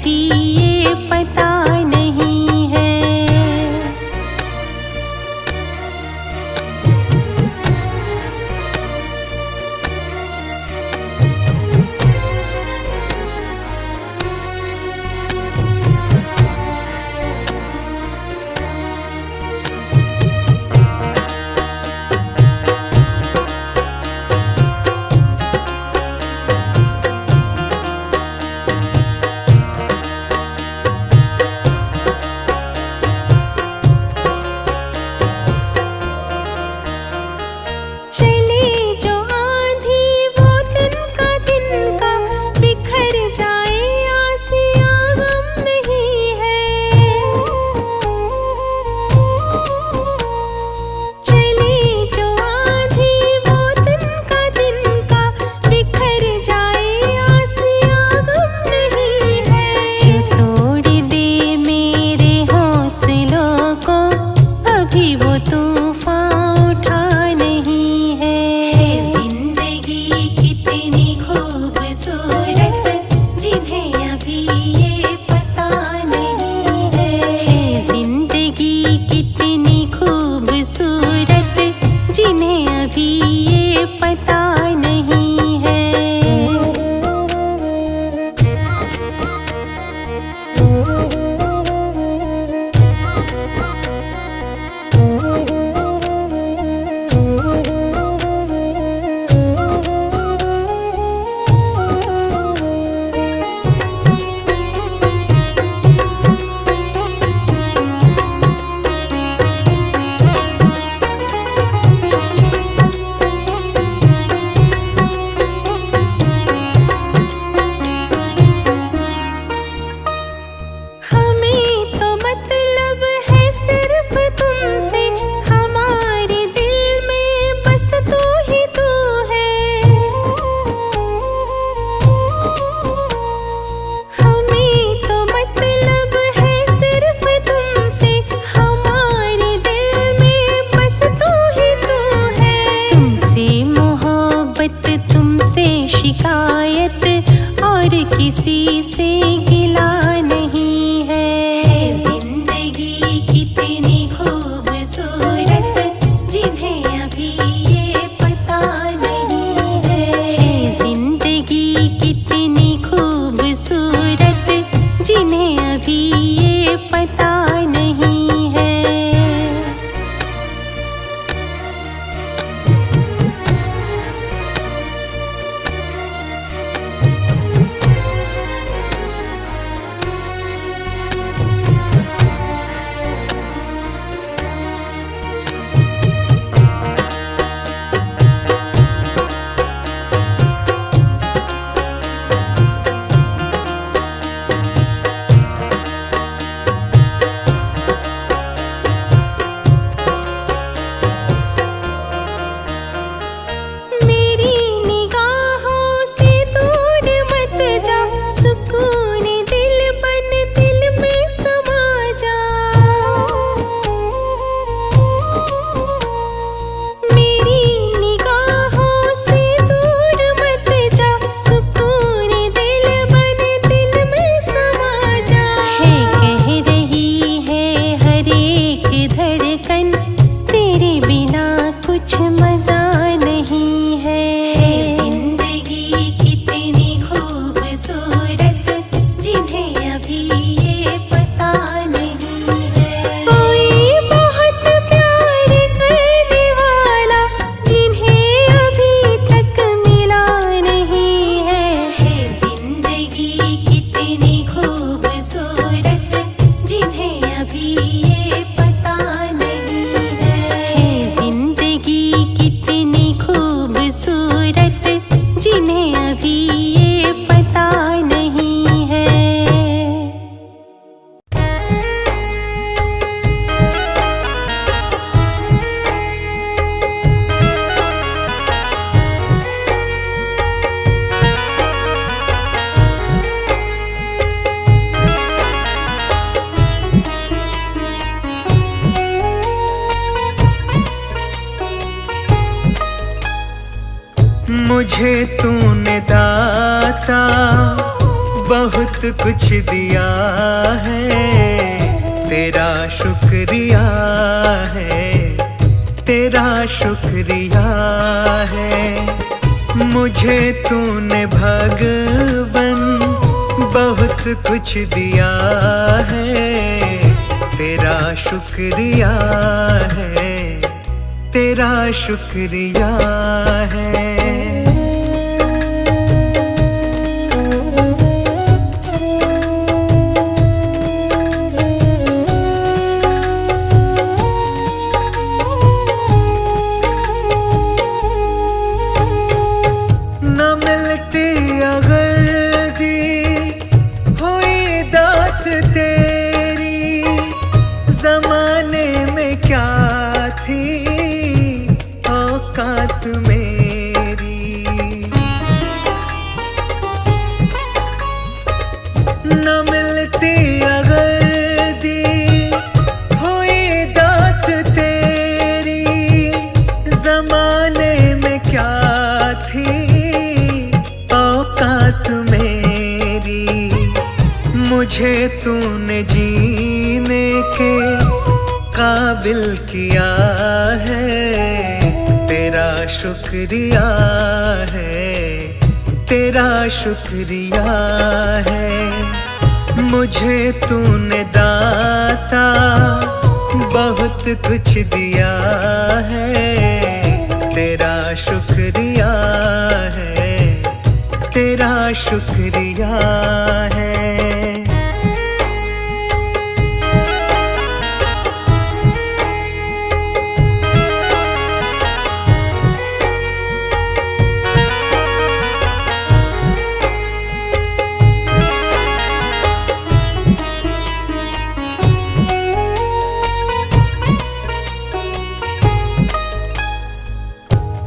अभी ये पता नहीं है। किसी से गिला नहीं है। जिंदगी कितनी खूबसूरत जिन्हें अभी ये पता नहीं है। जिंदगी कितनी खूबसूरत जिन्हें अभी ये पता नहीं है। मुझे तूने दाता बहुत बहुत कुछ दिया है, तेरा शुक्रिया है, तेरा शुक्रिया है। मुझे तूने भगवन बहुत कुछ दिया है, तेरा शुक्रिया है, तेरा शुक्रिया है। मुझे तूने जीने के काबिल किया है, तेरा शुक्रिया है, तेरा शुक्रिया है। मुझे तूने दाता बहुत कुछ दिया है, तेरा शुक्रिया है, तेरा शुक्रिया है।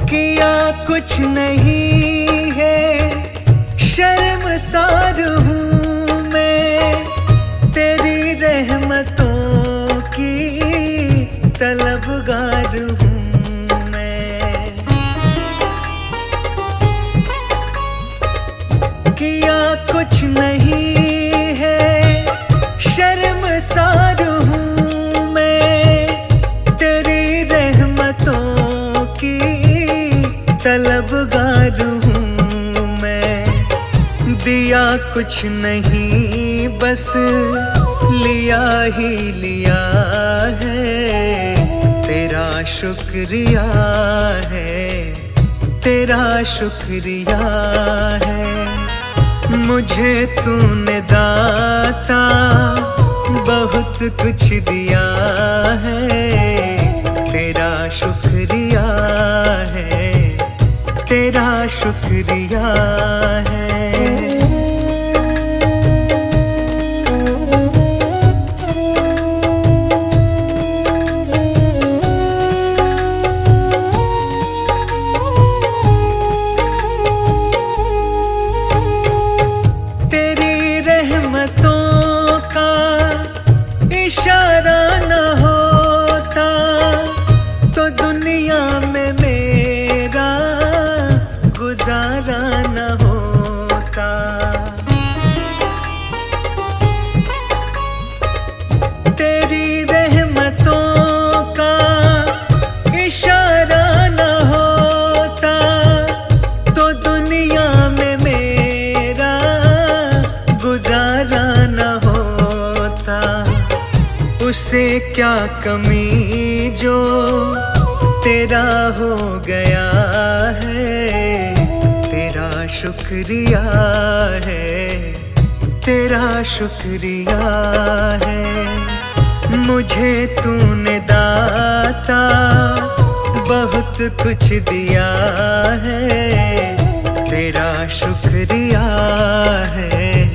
किया कुछ नहीं है, शर्मसार हूँ मैं, तेरी रहमतों की तलबगार हूँ मैं। किया कुछ नहीं है, शर्मसार हूँ मैं, तेरी रहमतों की तलबगार हूँ मैं। दिया कुछ नहीं बस लिया ही लिया है, तेरा शुक्रिया है, तेरा शुक्रिया है। मुझे तूने दाता बहुत कुछ दिया है, तेरा शुक्रिया है, तेरा शुक्रिया है। तेरी रहमतों का इशारा न होता तो दुनिया में मेरा गुजारा न होता। तेरी रहमतों का इशारा न होता तो दुनिया में मेरा गुजारा न होता। उसे क्या कमी जो तेरा हो गया है, तेरा शुक्रिया है, तेरा शुक्रिया है। मुझे तूने दाता बहुत कुछ दिया है, तेरा शुक्रिया है,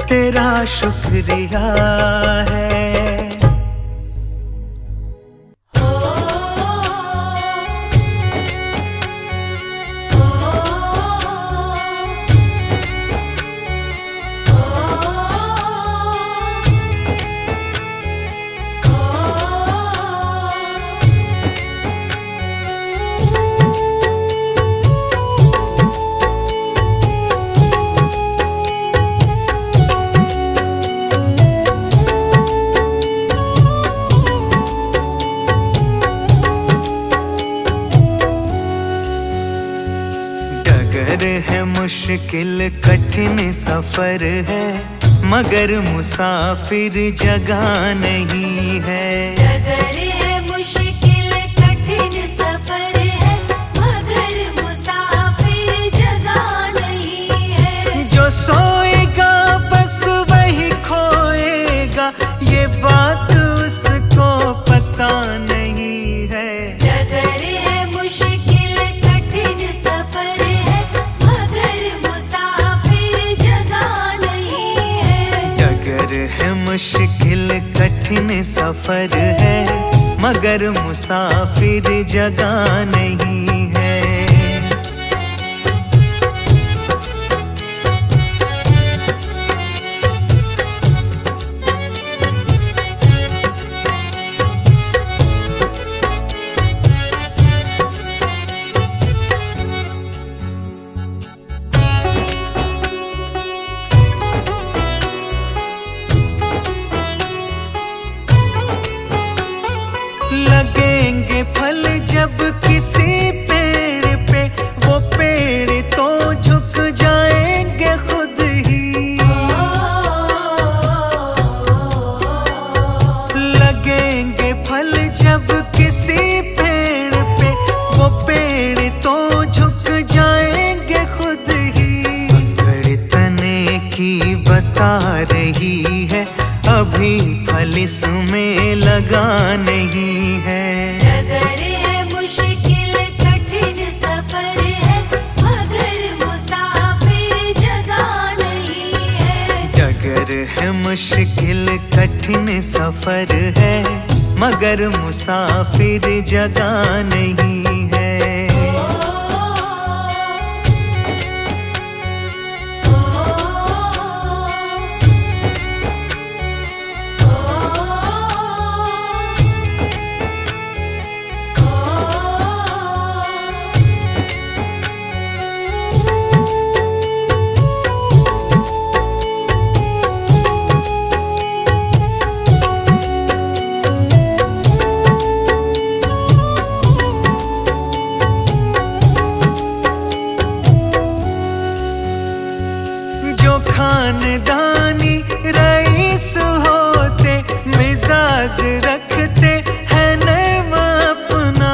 तेरा शुक्रिया है। मुश्किल कठिन सफर है, मगर मुसाफिर जगह नहीं है। डगर है मुश्किल कठिन सफर है, मगर मुसाफिर जगह नहीं है। जो सोएगा बस वही खोएगा, ये बात उसको पता नहीं है। डगर है मुश्किल कठिन सफर है, मगर मुसाफिर जगह नहीं है। डगर है मुश्किल कठिन सफर है, मगर मुसाफिर जगह नहीं है। लगेंगे फल जब किसी पेड़ पे, वो पेड़ तो झुक जाएंगे खुद ही। लगेंगे फल जब किसी पेड़ पे, वो पेड़ तो झुक जाएंगे खुद ही। अकड़ तने की बता रही है, अभी फल इसमें लगा नहीं है। डगर है मुश्किल कठिन सफर है, मगर मुसाफिर जगह नहीं है। डगर है मुश्किल कठिन सफर है, मगर मुसाफिर जगह नहीं है। खानदानी रईस होते, मिजाज रखते हैं नैम अपना।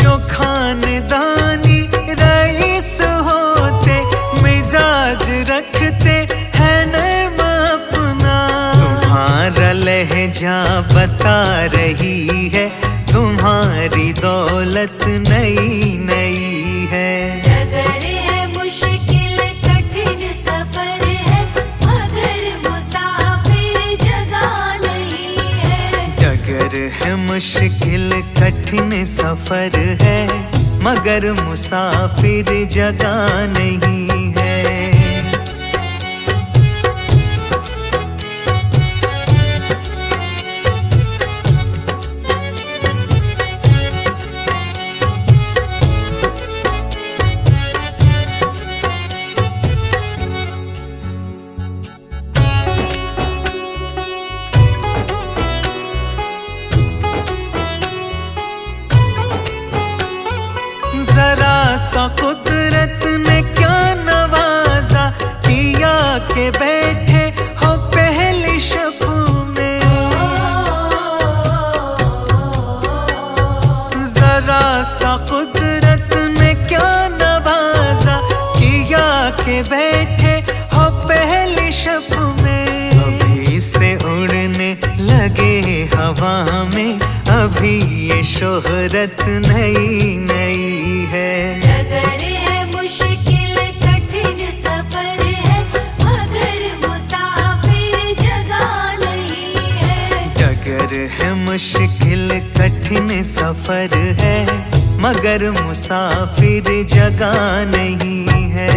जो खानदानी रईस होते, मिजाज रखते हैं नैम अपना। तुम्हारा लहजा बता रही है, तुम्हारी दौलत नई नई है। डगर है मुश्किल कठिन सफर है, मगर मुसाफिर जगह नहीं है। डगर है मुश्किल कठिन सफर है, मगर मुसाफिर जगह नहीं है। जरा सा कुदरत ने क्या नवाजा, किया के बैठे हो पहली शब में। जरा सा कुदरत ने क्या नवाजा, किया के बैठे हो पहली शब में। अभी से उड़ने लगे हवा में, अभी ये शोहरत नई नई है। डगर है मुश्किल कठिन सफर है, मगर मुसाफिर जगह नहीं है। डगर है मुश्किल कठिन सफर है, मगर मुसाफिर जगह नहीं है।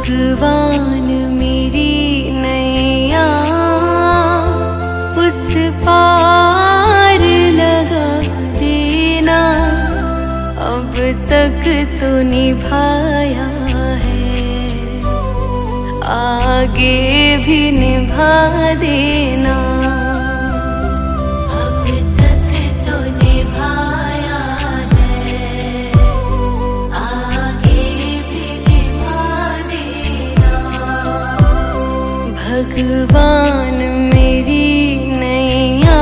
भगवान मेरी नैया उस पार लगा देना, अब तक तो निभाया है, आगे भी निभा देना। अब तक तो निभाया है, आगे भी निभा देना। भगवान मेरी नैया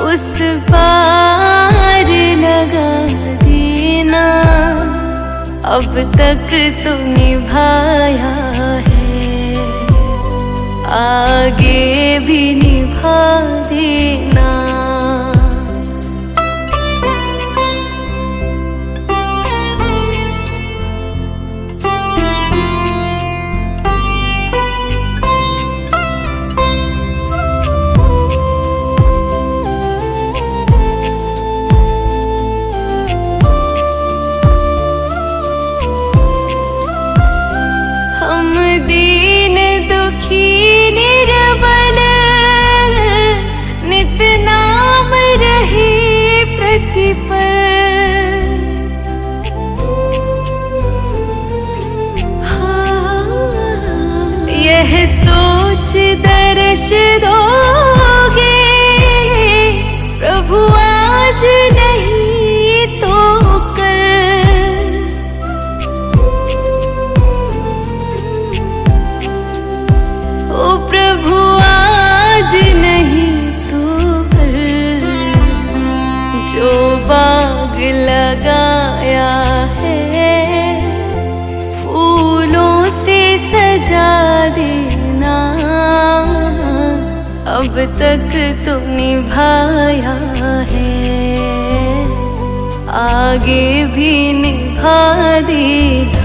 उस पार लगा देना, अब तक तो निभाया है, आगे भी निभा देना। दीन दुखी निर्बल नित नाम रहे प्रतिपल, यह सोच दर्श दोगे प्रभु आज नहीं तो कल। ओ प्रभु आज नहीं तो कल, जो बाग लगाया है फूलों से सजा देना, अब तक तो निभाया है, आगे भी निभा देना।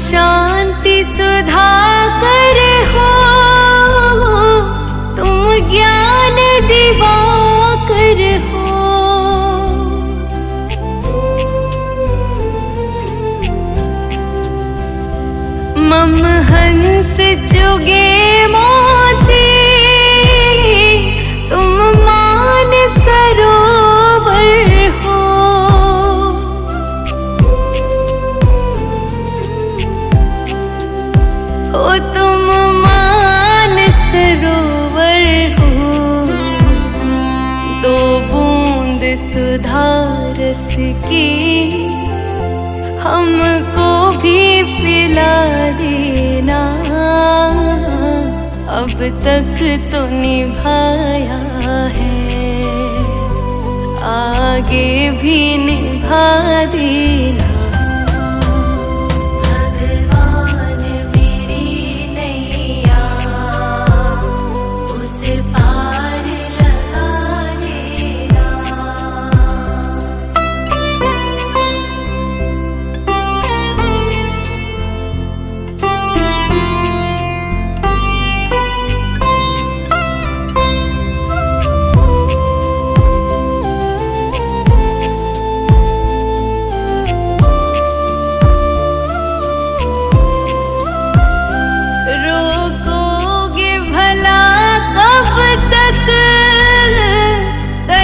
शांति सुधा कर हो, तुम ज्ञान दिवाकर हो, मम हंस जुगे मोती, तुम मान सरोवर हो। ओ तुम मान सरोवर हो, दो बूंद सुधा रस की हमको भी पिला देना, अब तक तो निभाया है, आगे भी निभा देना।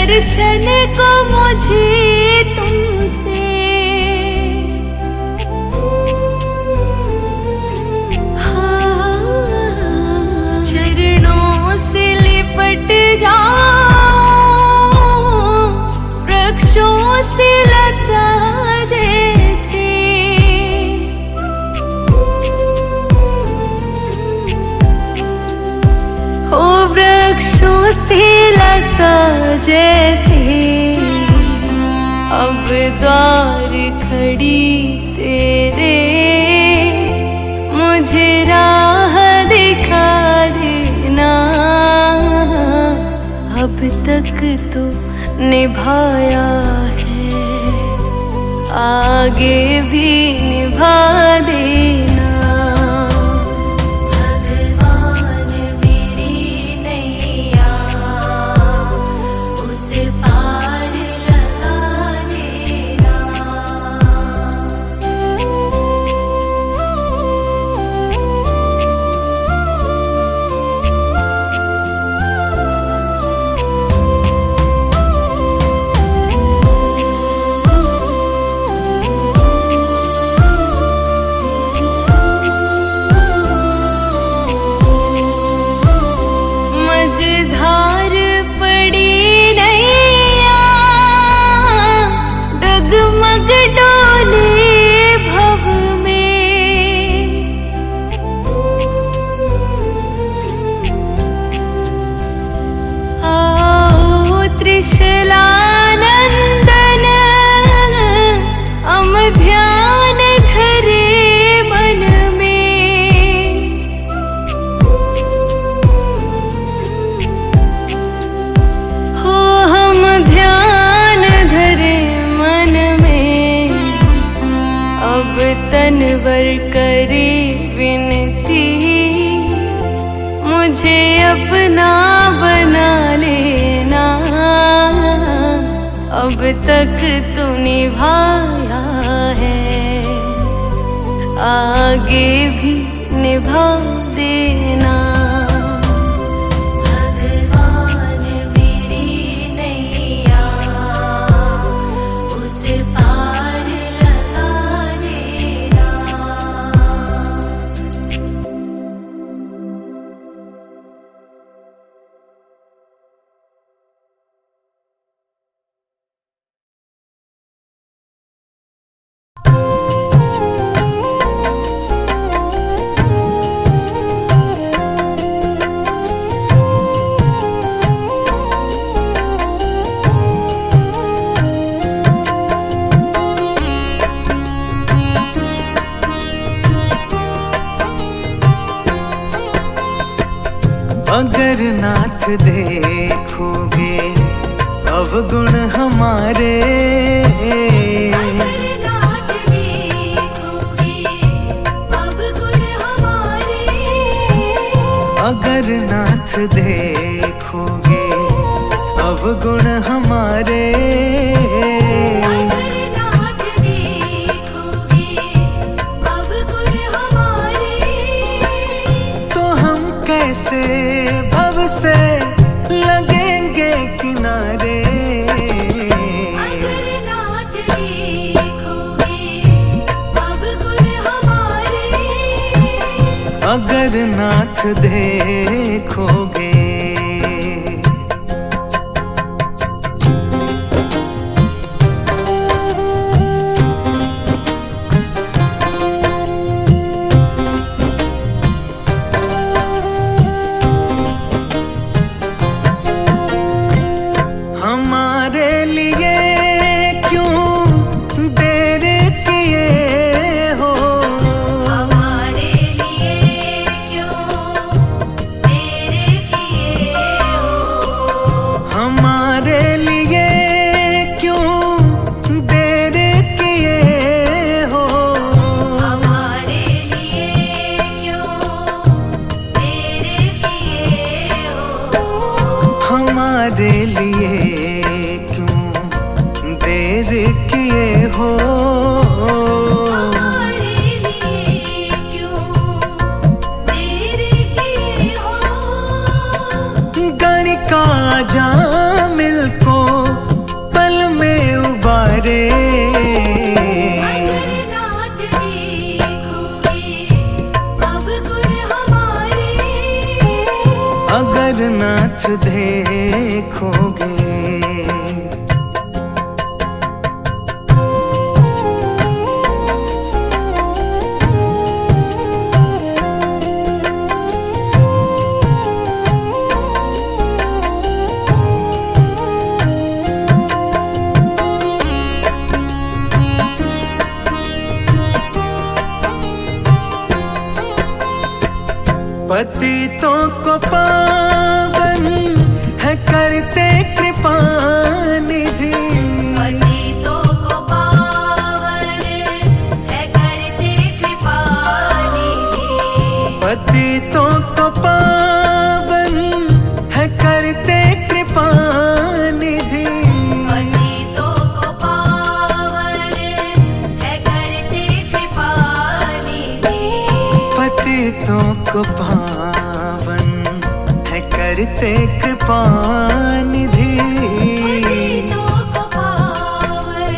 दर्शन को मुझे तुमसे, चरणों से लिपट जाओ वृक्षों से लता जैसे, हो वृक्षों से लता जैसे, अब द्वार खड़ी तेरे, मुझे राह दिखा देना। अब तक तो निभाया है, आगे भी निभा देना। भगवान मेरी नैया उसे पार लगा देना। मझधार पड़ी नैया, डगमग डोले भव में। आओ त्रिशलानंदन, हम ध्यान धरे मन में। हो हम ध्यान धरे मन में, अब तनवर करे विनती। मुझे अपना बना लेना, अब तक तो निभाया है, आगे भी निभा देना। भगवान मेरी नैया उसे पार लगा देना। अगर नाथ देखोगे अवगुण हमारे, नाथ देखोगे अवगुण हमारे। अगर नाथ देखोगे अवगुण हमारे, नाथ देखोगे अवगुण हमारे। तो हम कैसे भव से लगेंगे किनारे। अगर नाथ देखोगे अवगुण हमारे। अगर नाथ देखोगे। हमारे लिए क्यों देर किए हो, हमारे लिए क्यों देर किए हो। हमारे लिए क्यों देर किए हो। हमारे लिए क्यों देर किए हो। हमारे लिए क्यों देर किए हो। हमारे लिए क्यों देर किए हो। गणिका जामिल को पल में उबारे। अगर नाथ देखोगे अवगुण हमारे। अगर नाथ देखोगे। पतितों को पावन है करते कृपा निधि। पतितों को पावन है करते कृपा निधि। पतितों को पावन है करते कृपा निधि। पतितों को पावन है करते कृपा निधि। पतितों को पावन है करते कृपा निधि। पतितों को पावन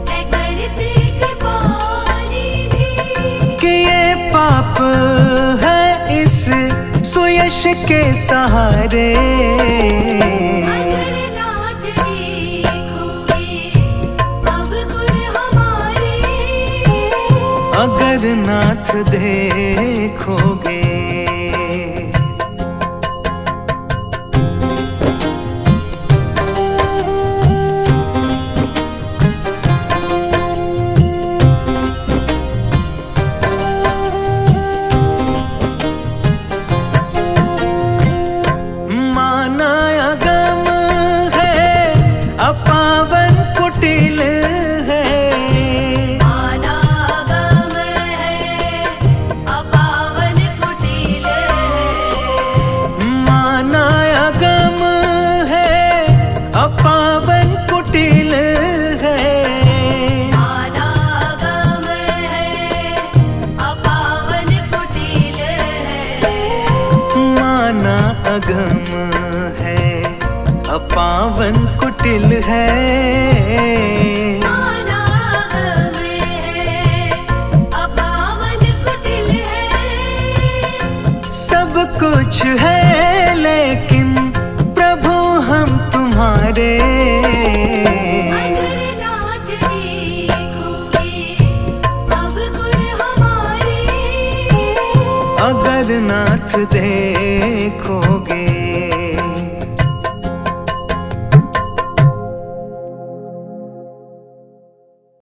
है करते कृपा निधि। कि ये पाप है इस सुयश के सहारे। अगर नाथ देखोगे अवगुण हमारे। अगर नाथ देखोगे। माना अगम है अपावन कुटिल है। अनागम है अपावन कुटिल है। माना अगम है अपावन कुटिल है। अनागम है अपावन कुटिल है। माना अगम है अपावन कुटिल है।